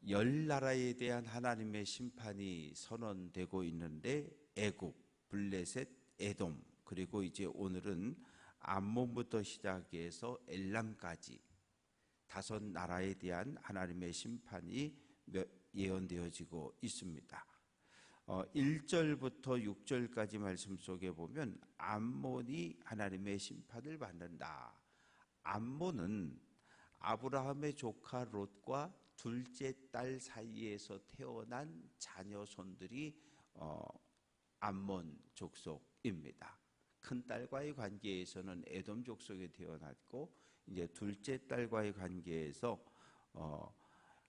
열 나라에 대한 하나님의 심판이 선언되고 있는데 애굽, 블레셋, 에돔, 그리고 이제 오늘은 암몬부터 시작해서 엘람까지 5나라에 대한 하나님의 심판이 예언되어지고 있습니다. 1절부터 6절까지 말씀 속에 보면 암몬이 하나님의 심판을 받는다. 암몬은 아브라함의 조카 롯과 둘째 딸 사이에서 태어난 자녀 손들이 암몬 족속입니다. 큰 딸과의 관계에서는 에돔 족속에 태어났고, 이제 둘째 딸과의 관계에서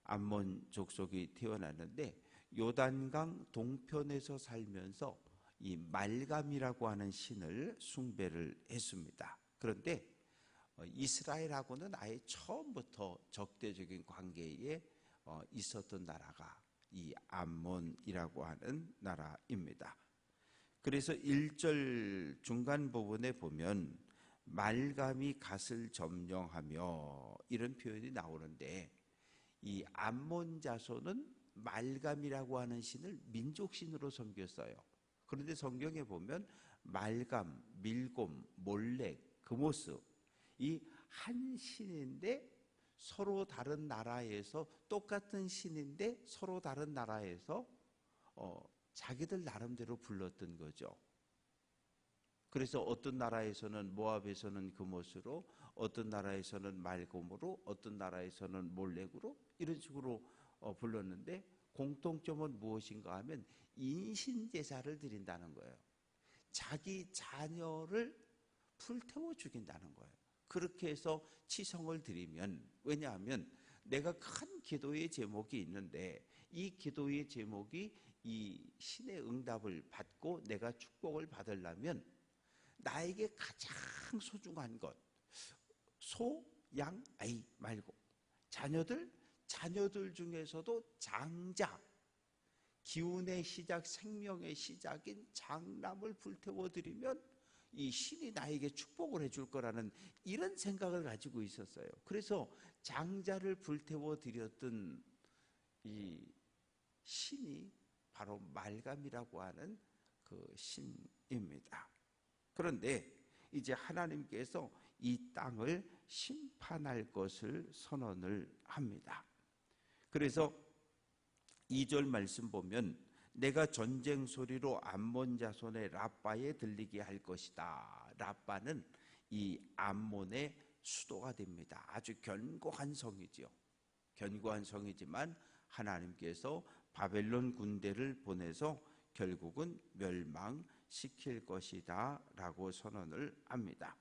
암몬 족속이 태어났는데, 요단강 동편에서 살면서 이 말감이라고 하는 신을 숭배를 했습니다. 그런데 이스라엘하고는 아예 처음부터 적대적인 관계에 있었던 나라가 이 암몬이라고 하는 나라입니다. 그래서 1절 중간 부분에 보면 말감이 갓을 점령하며 이런 표현이 나오는데, 이 암몬 자손은 말감이라고 하는 신을 민족신으로 섬겼어요. 그런데 성경에 보면 말감, 밀곰, 몰렉, 그모스, 이 한 신인데 서로 다른 나라에서, 똑같은 신인데 서로 다른 나라에서 자기들 나름대로 불렀던 거죠. 그래서 어떤 나라에서는 모압에서는 그모스로, 어떤 나라에서는 말곰으로, 어떤 나라에서는 몰렉으로, 이런 식으로 불렀는데, 공통점은 무엇인가 하면 인신제사를 드린다는 거예요. 자기 자녀를 불태워 죽인다는 거예요. 그렇게 해서 치성을 드리면, 왜냐하면 내가 큰 기도의 제목이 있는데, 이 기도의 제목이 이 신의 응답을 받고 내가 축복을 받으려면 나에게 가장 소중한 것, 소, 양, 아이 말고 자녀들 중에서도 장자, 기운의 시작, 생명의 시작인 장남을 불태워 드리면 이 신이 나에게 축복을 해줄 거라는 이런 생각을 가지고 있었어요. 그래서 장자를 불태워 드렸던 이 신이 바로 말감이라고 하는 그 신입니다. 그런데 이제 하나님께서 이 땅을 심판할 것을 선언을 합니다. 그래서 2절 말씀 보면 내가 전쟁 소리로 암몬 자손의 라빠에 들리게 할 것이다. 라빠는 이 암몬의 수도가 됩니다. 아주 견고한 성이지요. 견고한 성이지만 하나님께서 바벨론 군대를 보내서 결국은 멸망시킬 것이다 라고 선언을 합니다.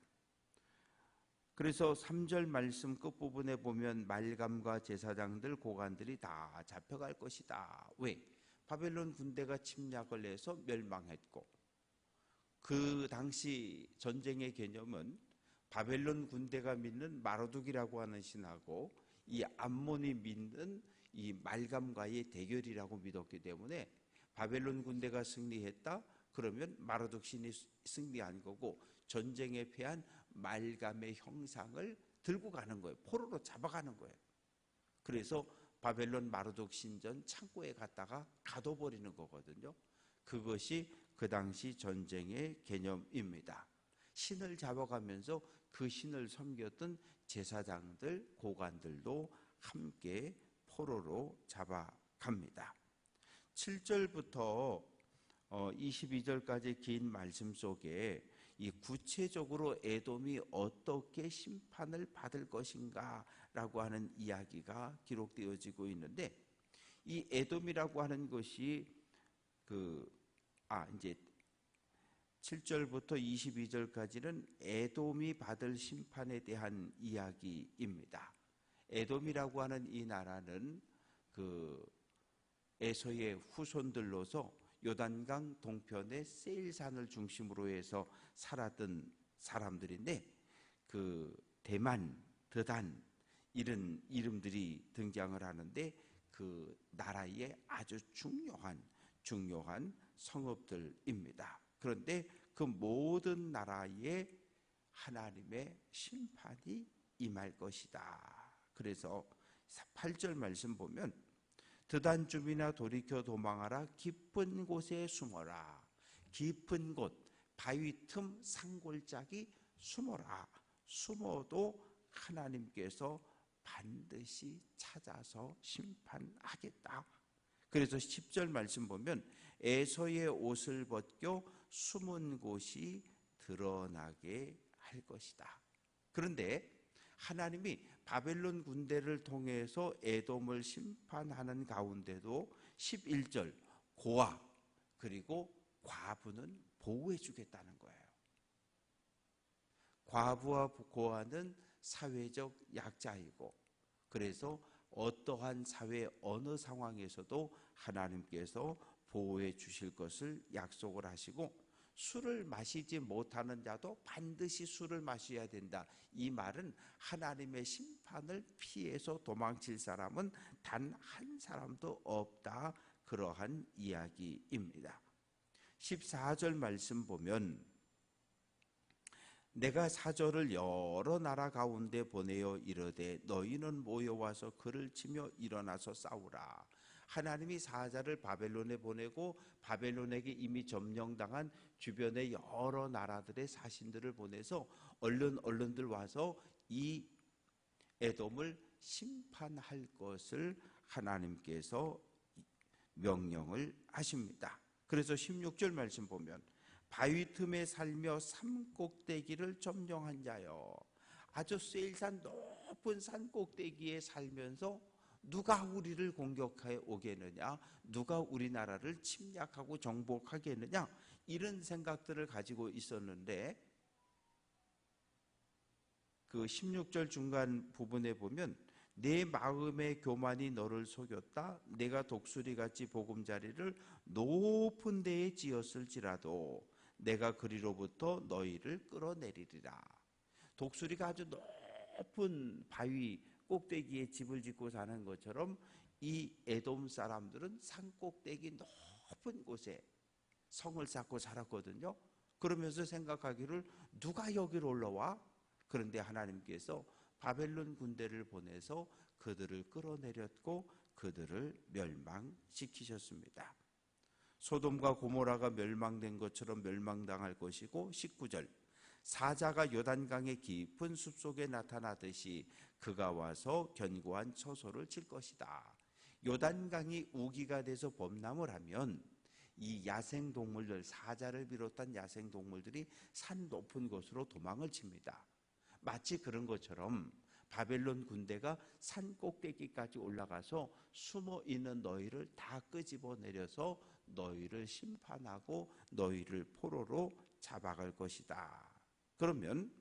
그래서 3절 말씀 끝부분에 보면 말감과 제사장들, 고관들이 다 잡혀갈 것이다. 왜? 바벨론 군대가 침략을 해서 멸망했고, 그 당시 전쟁의 개념은 바벨론 군대가 믿는 마르둑이라고 하는 신하고 이 암몬이 믿는 이 말감과의 대결이라고 믿었기 때문에, 바벨론 군대가 승리했다 그러면 마르둑 신이 승리한 거고, 전쟁에 패한 말감의 형상을 들고 가는 거예요. 포로로 잡아가는 거예요. 그래서 바벨론 마르둑 신전 창고에 갔다가 가둬버리는 거거든요. 그것이 그 당시 전쟁의 개념입니다. 신을 잡아가면서 그 신을 섬겼던 제사장들, 고관들도 함께 포로로 잡아갑니다. 7절부터 22절까지 긴 말씀 속에 이 구체적으로 에돔이 어떻게 심판을 받을 것인가 라고 하는 이야기가 기록되어지고 있는데, 이 에돔이라고 하는 것이 이제 7절부터 22절까지는 에돔이 받을 심판에 대한 이야기입니다. 에돔이라고 하는 이 나라는 에서의 후손들로서 요단강 동편의 세일산을 중심으로 해서 살았던 사람들인데, 대만, 드단 이런 이름들이 등장을 하는데, 그 나라의 아주 중요한 성읍들입니다. 그런데 그 모든 나라에 하나님의 심판이 임할 것이다. 그래서 8절 말씀 보면 드단쯤이나 돌이켜 도망하라. 깊은 곳에 숨어라. 깊은 곳, 바위 틈, 산골짜기 숨어라. 숨어도 하나님께서 반드시 찾아서 심판하겠다. 그래서 10절 말씀 보면 에서의 옷을 벗겨 숨은 곳이 드러나게 할 것이다. 그런데 하나님이 바벨론 군대를 통해서 에돔을 심판하는 가운데도 11절 고아 그리고 과부는 보호해 주겠다는 거예요. 과부와 고아는 사회적 약자이고, 그래서 어떠한 사회 어느 상황에서도 하나님께서 보호해 주실 것을 약속을 하시고, 술을 마시지 못하는 자도 반드시 술을 마셔야 된다. 이 말은 하나님의 심판을 피해서 도망칠 사람은 단 한 사람도 없다. 그러한 이야기입니다. 14절 말씀 보면 내가 사절을 여러 나라 가운데 보내어 이르되 너희는 모여와서 그를 치며 일어나서 싸우라. 하나님이 사자를 바벨론에 보내고 바벨론에게 이미 점령당한 주변의 여러 나라들의 사신들을 보내서 얼른들 와서 이 에돔을 심판할 것을 하나님께서 명령을 하십니다. 그래서 16절 말씀 보면 바위 틈에 살며 산 꼭대기를 점령한 자여. 아주 세일산 높은 산 꼭대기에 살면서 누가 우리를 공격해 오겠느냐, 누가 우리나라를 침략하고 정복하겠느냐, 이런 생각들을 가지고 있었는데 그 16절 중간 부분에 보면 내 마음의 교만이 너를 속였다. 내가 독수리같이 보금자리를 높은 데에 지었을지라도 내가 그리로부터 너희를 끌어내리리라. 독수리가 아주 높은 바위 꼭대기에 집을 짓고 사는 것처럼 이 에돔 사람들은 산 꼭대기 높은 곳에 성을 쌓고 살았거든요. 그러면서 생각하기를 누가 여기로 올라와? 그런데 하나님께서 바벨론 군대를 보내서 그들을 끌어내렸고 그들을 멸망시키셨습니다. 소돔과 고모라가 멸망된 것처럼 멸망당할 것이고, 19절 사자가 요단강의 깊은 숲속에 나타나듯이 그가 와서 견고한 처소를 칠 것이다. 요단강이 우기가 돼서 범람을 하면 이 야생동물들, 사자를 비롯한 야생동물들이 산 높은 곳으로 도망을 칩니다. 마치 그런 것처럼 바벨론 군대가 산 꼭대기까지 올라가서 숨어 있는 너희를 다 끄집어 내려서 너희를 심판하고 너희를 포로로 잡아갈 것이다. 그러면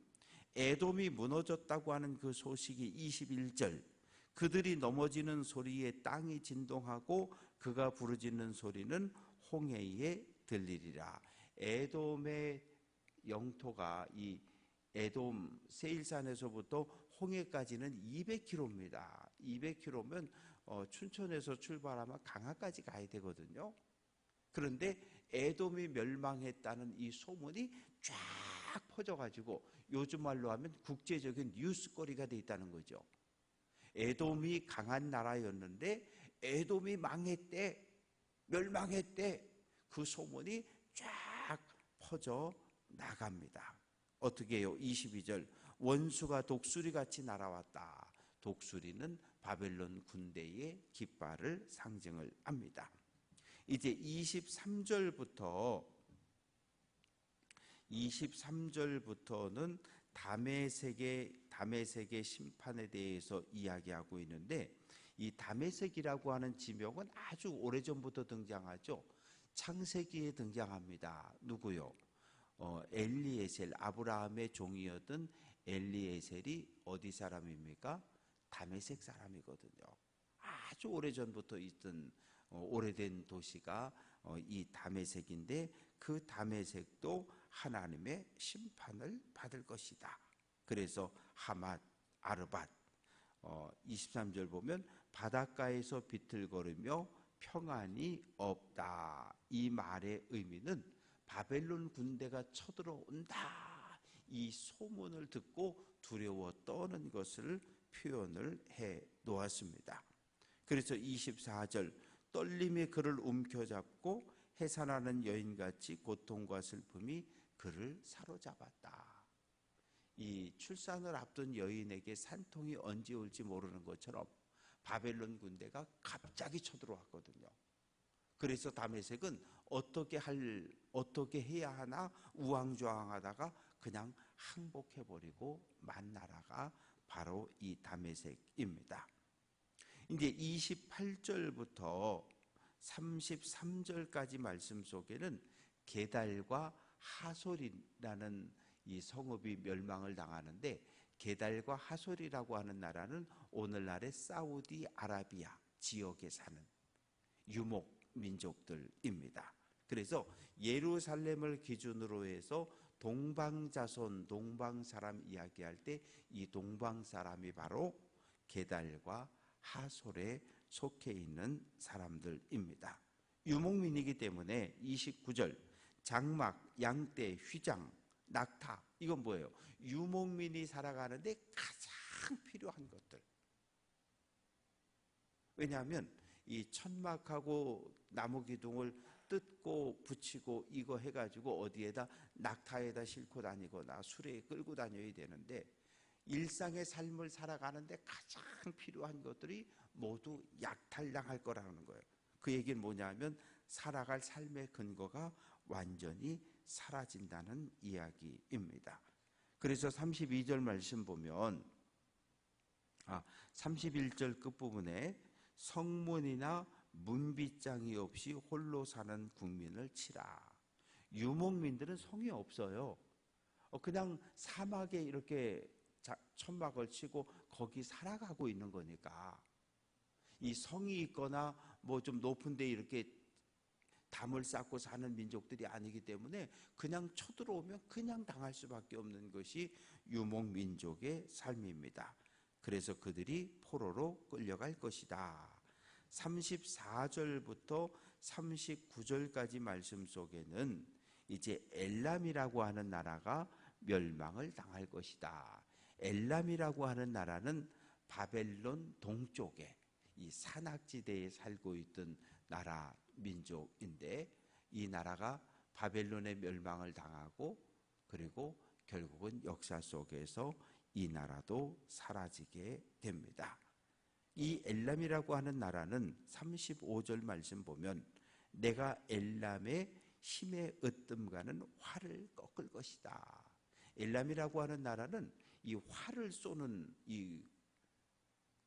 에돔이 무너졌다고 하는 그 소식이 21절 그들이 넘어지는 소리에 땅이 진동하고 그가 부르짖는 소리는 홍해에 들리리라. 에돔의 영토가 이 에돔 세일산에서부터 홍해까지는 200km입니다. 200km면 춘천에서 출발하면 강화까지 가야 되거든요. 그런데 에돔이 멸망했다는 이 소문이 쫙 퍼져가지고 요즘 말로 하면 국제적인 뉴스거리가 돼 있다는 거죠. 에돔이 강한 나라였는데 에돔이 망했대, 멸망했대, 그 소문이 쫙 퍼져 나갑니다. 어떻게 해요? 22절 원수가 독수리같이 날아왔다. 독수리는 바벨론 군대의 깃발을 상징을 합니다. 이제 23절부터는 다메섹의 심판에 대해서 이야기하고 있는데, 이 다메섹이라고 하는 지명은 아주 오래전부터 등장하죠. 창세기에 등장합니다. 누구요? 엘리에셀, 아브라함의 종이었던 엘리에셀이 어디 사람입니까? 다메섹 사람이거든요. 아주 오래전부터 있던 오래된 도시가 이 다메섹인데, 그 다메섹도 하나님의 심판을 받을 것이다. 그래서 하맛, 아르밧 23절 보면 바닷가에서 비틀거리며 평안이 없다. 이 말의 의미는 바벨론 군대가 쳐들어온다, 이 소문을 듣고 두려워 떠는 것을 표현을 해 놓았습니다. 그래서 24절 떨림이 그를 움켜잡고 해산하는 여인같이 고통과 슬픔이 그를 사로잡았다. 이 출산을 앞둔 여인에게 산통이 언제 올지 모르는 것처럼 바벨론 군대가 갑자기 쳐들어왔거든요. 그래서 다메섹은 어떻게 해야 하나 우왕좌왕하다가 그냥 항복해버리고 만 나라가 바로 이 다메섹입니다. 이제 28절부터 33절까지 말씀 속에는 게달과 하솔이라는 이 성읍이 멸망을 당하는데, 게달과 하솔이라고 하는 나라는 오늘날의 사우디아라비아 지역에 사는 유목 민족들입니다. 그래서 예루살렘을 기준으로 해서 동방자손, 동방사람 이야기할 때 이 동방사람이 바로 게달과 하솔에 속해 있는 사람들입니다. 유목민이기 때문에 29절 장막, 양떼, 휘장, 낙타, 이건 뭐예요? 유목민이 살아가는데 가장 필요한 것들. 왜냐하면 이 천막하고 나무 기둥을 뜯고 붙이고 이거 해가지고 어디에다 낙타에다 싣고 다니거나 수레에 끌고 다녀야 되는데, 일상의 삶을 살아가는데 가장 필요한 것들이 모두 약탈당할 거라는 거예요. 그 얘기는 뭐냐면 살아갈 삶의 근거가 완전히 사라진다는 이야기입니다. 그래서 32절 말씀 보면 31절 끝부분에 성문이나 문빗장이 없이 홀로 사는 국민을 치라. 유목민들은 성이 없어요. 그냥 사막에 이렇게 천막을 치고 거기 살아가고 있는 거니까, 이 성이 있거나 뭐 좀 높은 데 이렇게 담을 쌓고 사는 민족들이 아니기 때문에 그냥 쳐들어오면 그냥 당할 수밖에 없는 것이 유목민족의 삶입니다. 그래서 그들이 포로로 끌려갈 것이다. 34절부터 39절까지 말씀 속에는 이제 엘람이라고 하는 나라가 멸망을 당할 것이다. 엘람이라고 하는 나라는 바벨론 동쪽에 이 산악지대에 살고 있던 나라 민족인데, 이 나라가 바벨론의 멸망을 당하고 그리고 결국은 역사 속에서 이 나라도 사라지게 됩니다. 이 엘람이라고 하는 나라는 35절 말씀 보면 내가 엘람의 힘에 으뜸가는 활을 꺾을 것이다. 엘람이라고 하는 나라는 이 활을 쏘는 이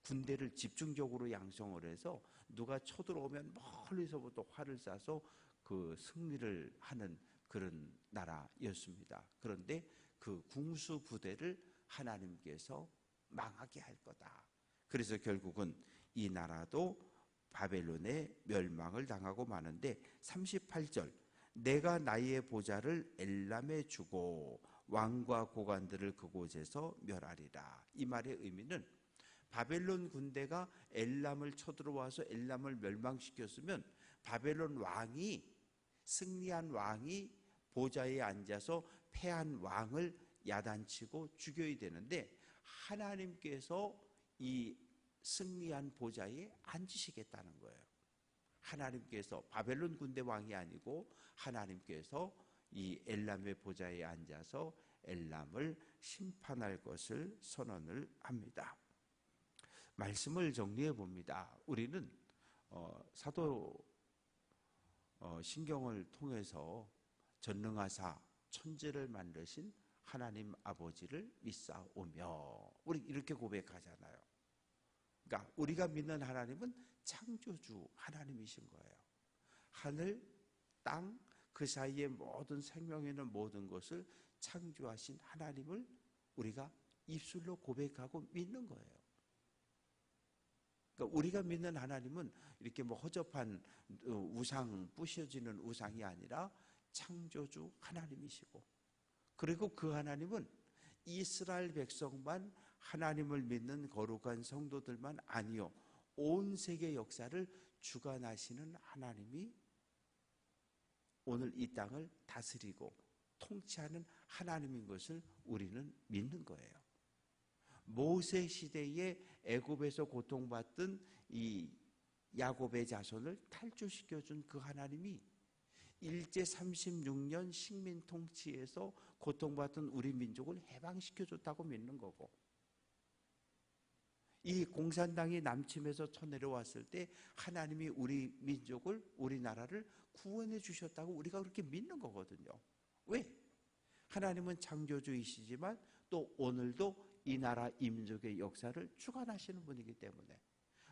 군대를 집중적으로 양성을 해서 누가 쳐들어오면 멀리서부터 활을 쏴서 그 승리를 하는 그런 나라였습니다. 그런데 그 궁수 부대를 하나님께서 망하게 할 거다. 그래서 결국은 이 나라도 바벨론의 멸망을 당하고 마는데, 38절 내가 나의 보좌를 엘람에 주고 왕과 고관들을 그곳에서 멸하리라. 이 말의 의미는 바벨론 군대가 엘람을 쳐들어와서 엘람을 멸망시켰으면 바벨론 왕이, 승리한 왕이 보좌에 앉아서 패한 왕을 야단치고 죽여야 되는데, 하나님께서 이 승리한 보좌에 앉으시겠다는 거예요. 하나님께서 바벨론 군대 왕이 아니고 하나님께서 이 엘람의 보좌에 앉아서 엘람을 심판할 것을 선언을 합니다. 말씀을 정리해 봅니다. 우리는 사도 신경을 통해서 전능하사 천지를 만드신 하나님 아버지를 믿사오며, 우리 이렇게 고백하잖아요. 그러니까 우리가 믿는 하나님은 창조주 하나님이신 거예요. 하늘, 땅, 그 사이에 모든 생명 있는 모든 것을 창조하신 하나님을 우리가 입술로 고백하고 믿는 거예요. 그러니까 우리가 믿는 하나님은 이렇게 뭐 허접한 우상, 부셔지는 우상이 아니라 창조주 하나님이시고, 그리고 그 하나님은 이스라엘 백성만, 하나님을 믿는 거룩한 성도들만 아니요, 온 세계 역사를 주관하시는 하나님이 오늘 이 땅을 다스리고 통치하는 하나님인 것을 우리는 믿는 거예요. 모세 시대에 애굽에서 고통받던 이 야곱의 자손을 탈출시켜준 그 하나님이 일제 36년 식민 통치에서 고통받던 우리 민족을 해방시켜줬다고 믿는 거고, 이 공산당이 남침해서 쳐내려왔을 때 하나님이 우리 민족을, 우리나라를 구원해 주셨다고 우리가 그렇게 믿는 거거든요. 왜? 하나님은 창조주이시지만 또 오늘도 이 나라 이 민족의 역사를 주관하시는 분이기 때문에,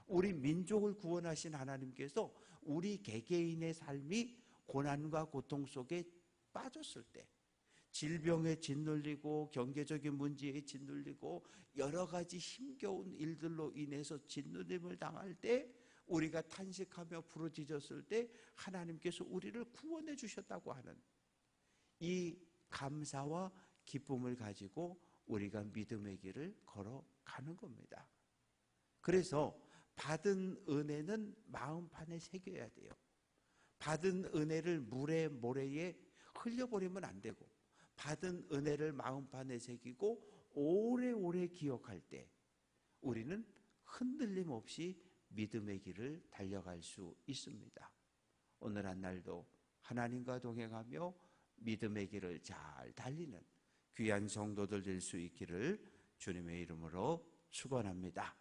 우리 민족을 구원하신 하나님께서 우리 개개인의 삶이 고난과 고통 속에 빠졌을 때, 질병에 짓눌리고 경제적인 문제에 짓눌리고 여러 가지 힘겨운 일들로 인해서 짓눌림을 당할 때, 우리가 탄식하며 부르짖었을 때 하나님께서 우리를 구원해 주셨다고 하는 이 감사와 기쁨을 가지고 우리가 믿음의 길을 걸어가는 겁니다. 그래서 받은 은혜는 마음판에 새겨야 돼요. 받은 은혜를 물에 모래에 흘려버리면 안 되고, 받은 은혜를 마음판에 새기고 오래오래 기억할 때 우리는 흔들림 없이 믿음의 길을 달려갈 수 있습니다. 오늘 한 날도 하나님과 동행하며 믿음의 길을 잘 달리는 귀한 성도들 될 수 있기를 주님의 이름으로 축원합니다.